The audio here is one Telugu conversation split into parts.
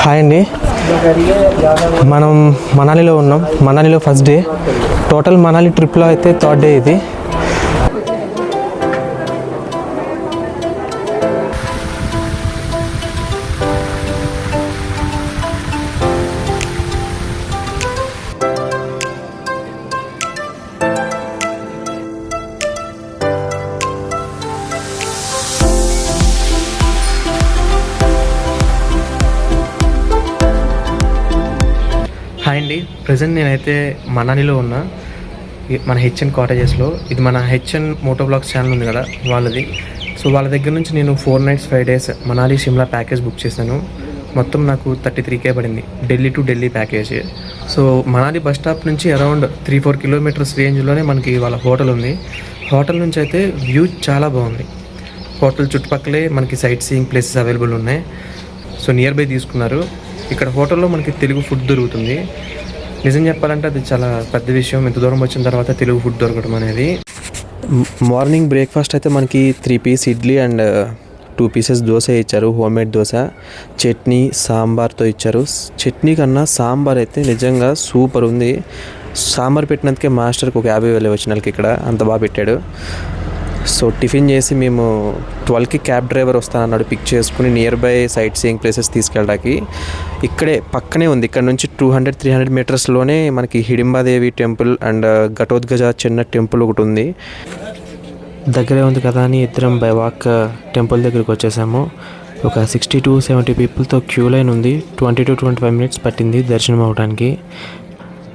హాయ్ అండి, మనం మనాలిలో ఉన్నాం. మనాలిలో ఫస్ట్ డే. టోటల్ మనాలి ట్రిప్లో అయితే థర్డ్ డే ఇది. హాయ్ అండి, ప్రజెంట్ నేనైతే మనాలిలో ఉన్నా, మన హెచ్ఎన్ కాటేజెస్లో. ఇది మన హెచ్ఎన్ మోటో బ్లాగ్స్ ఛానల్ ఉంది కదా, వాళ్ళది. సో వాళ్ళ దగ్గర నుంచి నేను 4 nights 5 days Manali Shimla package book చేశాను. మొత్తం నాకు 33K పడింది, Delhi to Delhi package. So Manali bus stop నుంచి అరౌండ్ 3-4 kilometers రేంజ్లోనే మనకి వాళ్ళ హోటల్ ఉంది. హోటల్ నుంచి అయితే వ్యూ చాలా బాగుంది. హోటల్ చుట్టుపక్కలే మనకి సైట్ సీయింగ్ ప్లేసెస్ అవైలబుల్ ఉన్నాయి. సో నియర్ బై తీసుకున్నారు. ఇక్కడ హోటల్లో మనకి తెలుగు ఫుడ్ దొరుకుతుంది. నిజం చెప్పాలంటే అది చాలా పెద్ద విషయం, ఇంత దూరం వచ్చిన తర్వాత తెలుగు ఫుడ్ దొరకడం అనేది. మార్నింగ్ బ్రేక్ఫాస్ట్ అయితే మనకి 3 piece idli and 2 pieces dosa ఇచ్చారు, హోమ్మేడ్ దోశ. చట్నీ సాంబార్తో ఇచ్చారు. చట్నీ కన్నా సాంబార్ అయితే నిజంగా సూపర్ ఉంది. సాంబార్ పెట్టినందుకే మాస్టర్కి ఒక 50,000 వచ్చిన వాళ్ళకి ఇక్కడ, అంత బాగా పెట్టాడు. సో టిఫిన్ చేసి మేము 12కి క్యాబ్ డ్రైవర్ వస్తానన్నాడు పిక్ చేసుకుని near by sight seeing places తీసుకెళ్ళడానికి. ఇక్కడే పక్కనే ఉంది, ఇక్కడ నుంచి 200-300 మీటర్స్లోనే మనకి హిడింబాదేవి టెంపుల్ అండ్ ఘటోద్గజ చిన్న టెంపుల్ ఒకటి ఉంది. దగ్గరే ఉంది కదా అని ఇద్దరం బై వాక్ టెంపుల్ దగ్గరికి వచ్చేసాము. ఒక 60-70 పీపుల్తో క్యూ లైన్ ఉంది. 20-25 minutes పట్టింది దర్శనం అవడానికి.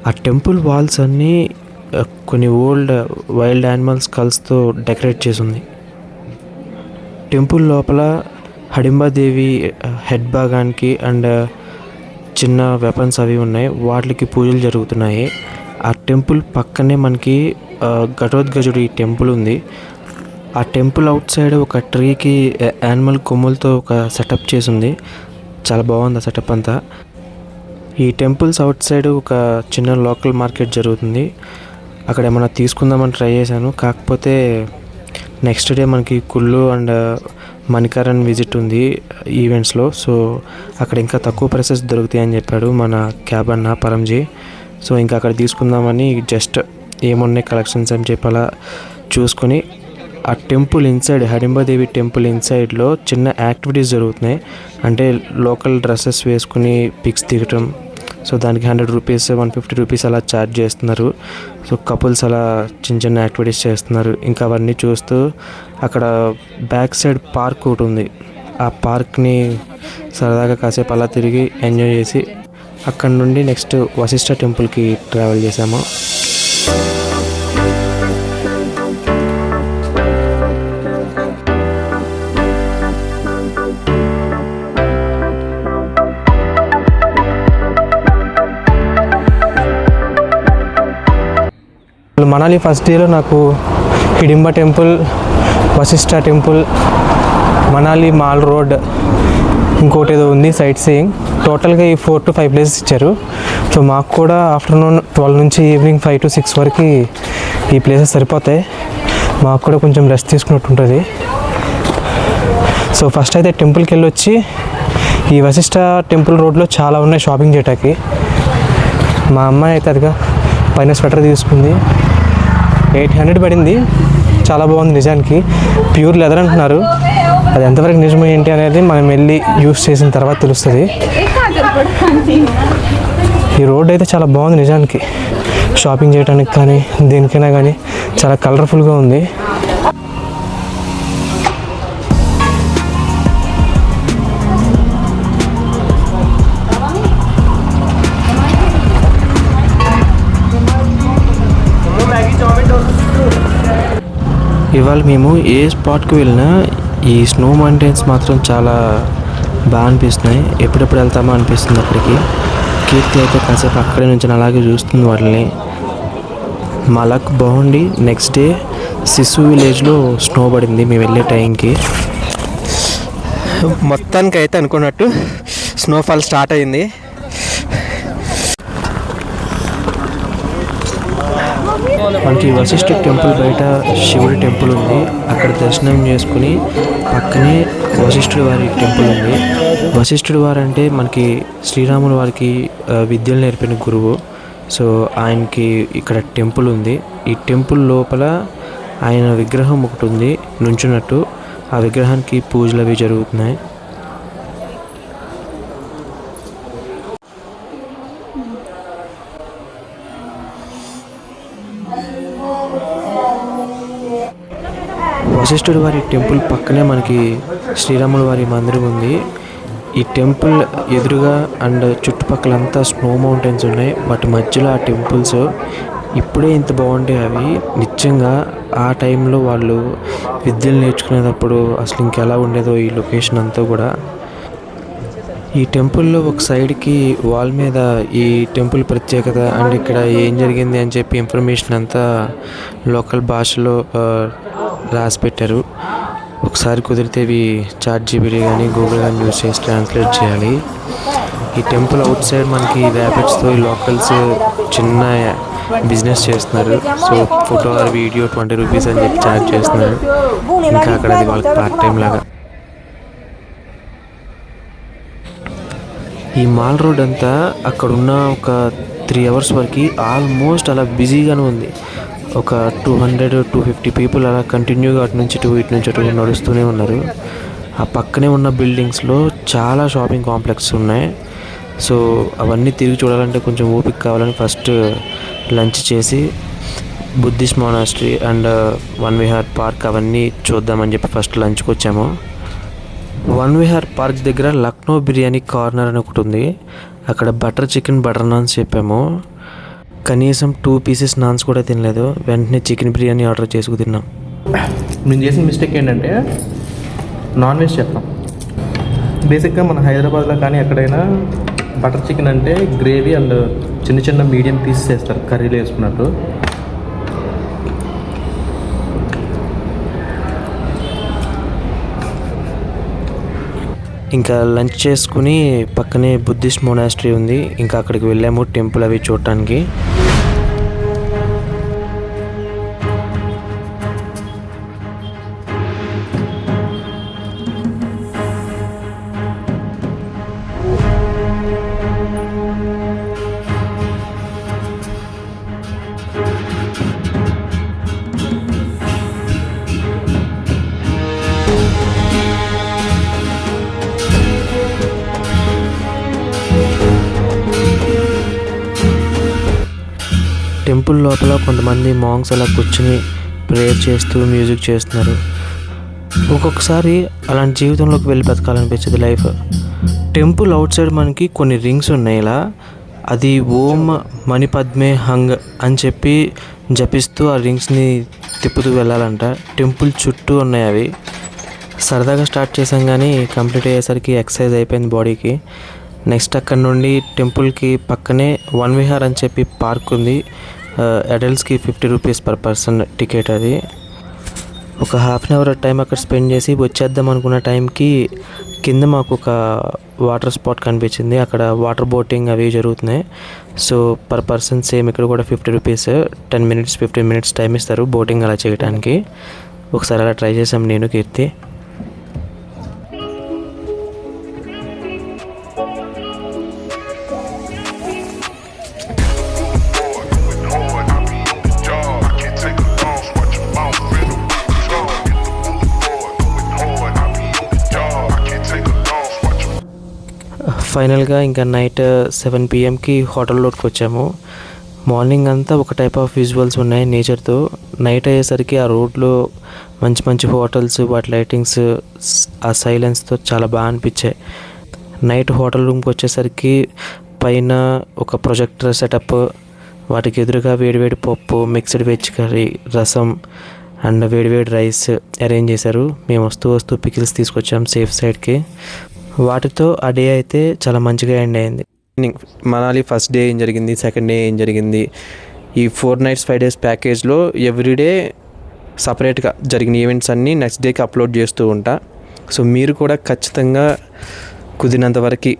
ఆ టెంపుల్ వాల్స్ అన్నీ కొన్ని ఓల్డ్ వైల్డ్ యానిమల్స్ కల్స్తో డెకరేట్ చేసి ఉంది. టెంపుల్ లోపల హిడింబాదేవి హెడ్ భాగానికి అండ్ చిన్న వెపన్స్ అవి ఉన్నాయి, వాటికి పూజలు జరుగుతున్నాయి. ఆ టెంపుల్ పక్కనే మనకి ఘటోద్గజుడి టెంపుల్ ఉంది. ఆ టెంపుల్ అవుట్ సైడ్ ఒక ట్రీకి యానిమల్ కొమ్ములతో ఒక సెటప్ చేసి ఉంది. చాలా బాగుంది ఆ సెటప్ అంతా. ఈ టెంపుల్స్ అవుట్ సైడ్ ఒక చిన్న లోకల్ మార్కెట్ జరుగుతుంది. అక్కడ ఏమైనా తీసుకుందామని ట్రై చేశాను, కాకపోతే నెక్స్ట్ డే మనకి కుల్లు అండ్ మణికరణ్ విజిట్ ఉంది ఈవెంట్స్లో. సో అక్కడ ఇంకా తక్కువ ప్రైసెస్ దొరుకుతాయి అని చెప్పాడు మన క్యాబ్ అన్న పరంజీ. సో ఇంకా అక్కడ తీసుకుందామని జస్ట్ ఏమున్నాయి కలెక్షన్స్ అని చెప్పి అలా చూసుకొని ఆ టెంపుల్ ఇన్సైడ్, హిడింబాదేవి టెంపుల్ ఇన్సైడ్లో చిన్న యాక్టివిటీస్ జరుగుతున్నాయి. అంటే లోకల్ డ్రెస్సెస్ వేసుకుని పిక్స్ దిగటం. సో దానికి 100 rupees 150 rupees అలా ఛార్జ్ చేస్తున్నారు. సో కపుల్స్ అలా చిన్న చిన్న యాక్టివిటీస్ చేస్తున్నారు. ఇంకా అవన్నీ చూస్తూ అక్కడ బ్యాక్ సైడ్ పార్క్ ఒకటి ఉంది. ఆ పార్క్ని సరదాగా కాసేపు అలా తిరిగి ఎంజాయ్ చేసి అక్కడ నుండి నెక్స్ట్ వశిష్ఠ టెంపుల్కి ట్రావెల్ చేసాము. మనాలి ఫస్ట్ డేలో నాకు Hidimba temple, Vashisht temple, Manali mall road, ఇంకోటి ఏదో ఉంది సైట్ సీయింగ్. టోటల్గా ఈ 4-5 places ఇచ్చారు. సో మాకు కూడా ఆఫ్టర్నూన్ 12 నుంచి ఈవినింగ్ 5 to 6 వరకు ఈ ప్లేసెస్ సరిపోతాయి. మాకు కూడా కొంచెం రెస్ట్ తీసుకున్నట్టు ఉంటుంది. సో ఫస్ట్ అయితే టెంపుల్కి వెళ్ళొచ్చి, ఈ వశిష్ఠ టెంపుల్ రోడ్లో చాలా ఉన్నాయి షాపింగ్ చేయటానికి. మా అమ్మాయి అయితే అదిగా పైన స్వెటర్ తీసుకుంది, 800 పడింది. చాలా బాగుంది నిజానికి. ప్యూర్ లెదర్ అంటున్నారు, అది ఎంతవరకు నిజం ఏంటి అనేది మనం వెళ్ళి యూస్ చేసిన తర్వాత తెలుస్తుంది. ఈ రోడ్ అయితే చాలా బాగుంది నిజానికి, షాపింగ్ చేయడానికి కానీ దేనికైనా కానీ చాలా కలర్ఫుల్గా ఉంది. ఇవాళ మేము ఏ స్పాట్కి వెళ్ళినా ఈ స్నో మౌంటైన్స్ మాత్రం చాలా బాగా అనిపిస్తున్నాయి. ఎప్పుడెప్పుడు వెళ్తామో అనిపిస్తుంది అక్కడికి. కీర్తి అయితే కాసేపు అక్కడే నుంచి అలాగే చూస్తుంది వాటిని. మా లక్ బాగుండి నెక్స్ట్ డే సిసు విలేజ్లో స్నో పడింది మేము వెళ్ళే టైంకి. మొత్తానికి అయితే అనుకున్నట్టు స్నోఫాల్ స్టార్ట్ అయింది. మనకి వశిష్ఠ టెంపుల్ బయట శివుడి టెంపుల్ ఉంది. అక్కడ దర్శనం చేసుకుని పక్కనే వశిష్ఠుడి వారి టెంపుల్ ఉంది. వశిష్ఠుడి వారు అంటే మనకి శ్రీరాముల వారికి విద్యలు నేర్పిన గురువు. సో ఆయనకి ఇక్కడ టెంపుల్ ఉంది. ఈ టెంపుల్ లోపల ఆయన విగ్రహం ఒకటి ఉంది నుంచున్నట్టు. ఆ విగ్రహానికి పూజలు అవి జరుగుతున్నాయి. వశిష్ఠుడి వారి టెంపుల్ పక్కనే మనకి శ్రీరాముల వారి మందిరం ఉంది. ఈ టెంపుల్ ఎదురుగా అండ్ చుట్టుపక్కలంతా స్నో మౌంటైన్స్ ఉన్నాయి. వాటి మధ్యలో ఆ టెంపుల్స్ ఇప్పుడే ఇంత బాగుంటాయి. అవి నిజంగా ఆ టైంలో వాళ్ళు విద్యలు నేర్చుకునేటప్పుడు అసలు ఇంకెలా ఉండేదో ఈ లొకేషన్ అంతా కూడా. ఈ టెంపుల్లో ఒక సైడ్కి వాల్ మీద ఈ టెంపుల్ ప్రత్యేకత అండ్ ఇక్కడ ఏం జరిగింది అని చెప్పి ఇన్ఫర్మేషన్ అంతా లోకల్ భాషలో రాసి పెట్టారు. ఒకసారి కుదిరితే ఇవి ChatGPT కానీ గూగుల్ కానీ యూజ్ చేసి ట్రాన్స్లేట్ చేయాలి. ఈ టెంపుల్ అవుట్ సైడ్ మనకి ర్యాపిడ్స్తో ఈ లోకల్స్ చిన్న బిజినెస్ చేస్తున్నారు. So photo or video 20 rupees అని చెప్పి ఛార్జ్ చేస్తున్నారు. ఇంకా అక్కడ అది వాళ్ళకి పార్ట్ టైం లాగా. ఈ మాల్ రోడ్ అంతా అక్కడున్న ఒక 3 hours వరకు ఆల్మోస్ట్ అలా బిజీగానే ఉంది. ఒక 200-250 పీపుల్ అలా కంటిన్యూగా అటు నుంచి అటు నడుస్తూనే ఉన్నారు. ఆ పక్కనే ఉన్న బిల్డింగ్స్లో చాలా షాపింగ్ కాంప్లెక్స్ ఉన్నాయి. సో అవన్నీ తిరిగి చూడాలంటే కొంచెం ఓపిక కావాలని ఫస్ట్ లంచ్ చేసి Buddhist monastery and one Vihar park అవన్నీ చూద్దామని చెప్పి ఫస్ట్ లంచ్కి వచ్చాము. వన్ విహార్ పార్క్ దగ్గర లక్నో బిర్యానీ కార్నర్ అని ఒకటి ఉంది. అక్కడ బటర్ చికెన్ బటర్ నాన్స్ చెప్పాము. కనీసం 2 pieces నాన్స్ కూడా తినలేదు. వెంటనే చికెన్ బిర్యానీ ఆర్డర్ చేసుకు తిన్నాం. మేము చేసిన మిస్టేక్ ఏంటంటే నాన్ వెజ్ చెప్పాం. బేసిక్గా మన హైదరాబాద్లో కానీ ఎక్కడైనా బటర్ చికెన్ అంటే గ్రేవీ అండ్ చిన్న చిన్న మీడియం పీసెస్ వేస్తారు కర్రీలో వేసుకున్నట్టు. ఇంకా లంచ్ చేసుకుని పక్కనే బుద్ధిస్ట్ మొనాస్ట్రీ ఉంది. ఇంకా అక్కడికి వెళ్ళాము టెంపుల్ అవి చూడటానికి. టెంపుల్ లోపల కొంతమంది మాంగ్స్ అలా కూర్చుని ప్రేయర్ చేస్తూ మ్యూజిక్ చేస్తున్నారు. ఒక్కొక్కసారి అలాంటి జీవితంలోకి వెళ్ళి బతకాలనిపించేది లైఫ్. టెంపుల్ అవుట్ సైడ్ మనకి కొన్ని రింగ్స్ ఉన్నాయి. ఇలా అది ఓం మణి పద్మే హంగ్ అని చెప్పి జపిస్తూ ఆ రింగ్స్ని తిప్పుతూ వెళ్ళాలంట. టెంపుల్ చుట్టూ ఉన్నాయి అవి. సరదాగా స్టార్ట్ చేసాం కానీ కంప్లీట్ అయ్యేసరికి ఎక్సర్సైజ్ అయిపోయింది బాడీకి. నెక్స్ట్ అక్కడ నుండి టెంపుల్కి పక్కనే వన్ విహార్ అని చెప్పి పార్క్ ఉంది. అడల్ట్స్కి 50 రూపీస్ పర్ పర్సన్ టికెట్. అది ఒక 1/2 hour టైం అక్కడ స్పెండ్ చేసి వచ్చేద్దాం అనుకున్న టైంకి కింద మాకు ఒక వాటర్ స్పాట్ కనిపించింది. అక్కడ వాటర్ బోటింగ్ అవి జరుగుతున్నాయి. సో పర్ పర్సన్ సేమ్ ఇక్కడ కూడా 50 రూపీస్, 10 minutes 15 minutes టైం ఇస్తారు బోటింగ్ అలా చేయడానికి. ఒకసారి అలా ట్రై చేసాం నేను కీర్తి. ఫైనల్గా ఇంకా నైట్ 7 PM హోటల్లోకి వచ్చాము. మార్నింగ్ అంతా ఒక టైప్ ఆఫ్ విజువల్స్ ఉన్నాయి నేచర్తో. నైట్ అయ్యేసరికి ఆ రోడ్లో మంచి మంచి హోటల్స్, వాటి లైటింగ్స్, ఆ సైలెన్స్తో చాలా బాగా అనిపించాయి. నైట్ హోటల్ రూమ్కి వచ్చేసరికి పైన ఒక ప్రొజెక్టర్ సెటప్, వాటికి ఎదురుగా వేడివేడి పప్పు, మిక్స్డ్ వెజ్ కర్రీ, రసం అండ్ వేడివేడి రైస్ అరేంజ్ చేశారు. మేము వస్తూ పికిల్స్ తీసుకొచ్చాం సేఫ్ సైడ్కి. వాటితో ఆ డే అయితే చాలా మంచిగా ఎండ్ అయింది. మనాలి ఫస్ట్ డే ఏం జరిగింది, సెకండ్ డే ఏం జరిగింది, ఈ 4 nights 5 days ప్యాకేజ్లో ఎవ్రీడే సపరేట్గా జరిగిన ఈవెంట్స్ అన్నీ నెక్స్ట్ డేకి అప్లోడ్ చేస్తూ ఉంటా. సో మీరు కూడా ఖచ్చితంగా కుదిరినంత వరకు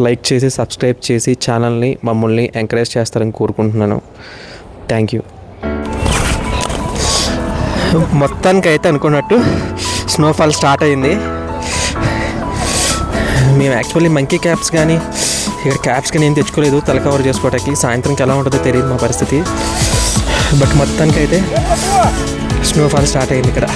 లైక్ చేసి సబ్స్క్రైబ్ చేసి ఛానల్ని మమ్మల్ని ఎంకరేజ్ చేస్తారని కోరుకుంటున్నాను. Thank you. మొత్తానికి అయితే అనుకున్నట్టు స్నోఫాల్ స్టార్ట్ అయింది. మేము యాక్చువల్లీ మంకీ క్యాప్స్ కానీ ఇక్కడ క్యాప్స్ కానీ ఏం తెచ్చుకోలేదు తల కవర్ చేసుకోవడానికి. సాయంత్రంకి ఎలా ఉంటుందో తెలియదు మా పరిస్థితి. బట్ మొత్తానికి అయితే స్నోఫాల్ స్టార్ట్ అయింది ఇక్కడ.